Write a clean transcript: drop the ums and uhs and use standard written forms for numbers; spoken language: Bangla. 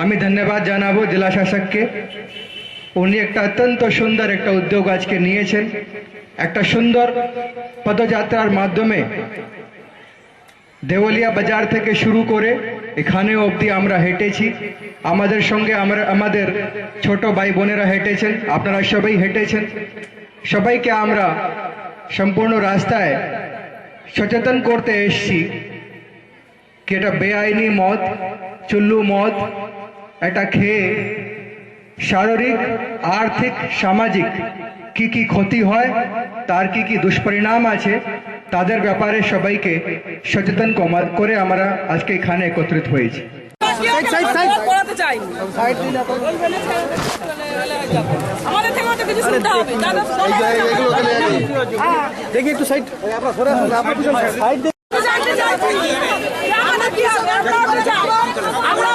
আমি ধন্যবাদ জানাবো জেলা শাসককে। উনি একটা অত্যন্ত সুন্দর একটা উদ্যোগ আজকে নিয়েছেন। একটা সুন্দর পদযাত্রার মাধ্যমে দেওয়ালিয়া বাজার থেকে শুরু করে এখানে অবধি আমরা হেঁটেছি। আমাদের সঙ্গে আমাদের ছোট ভাই বোনেরা হেঁটেছেন, আপনারা সবাই হেঁটেছেন। সবাইকে আমরা সম্পূর্ণ রাস্তায় সচেতন করতে এসেছি কি এটা বেআইনি মদ, চুল্লু মদ, এটা খেয়ে শারীরিক, আর্থিক, সামাজিক কি কি ক্ষতি হয়, তার কি কি দুষ্পরিণাম আছে, তাদের ব্যাপারে সবাইকে সচেতন করে আমরা আজকে এখানে একত্রিত হয়েছি। দেখি একটু সাইড আমরা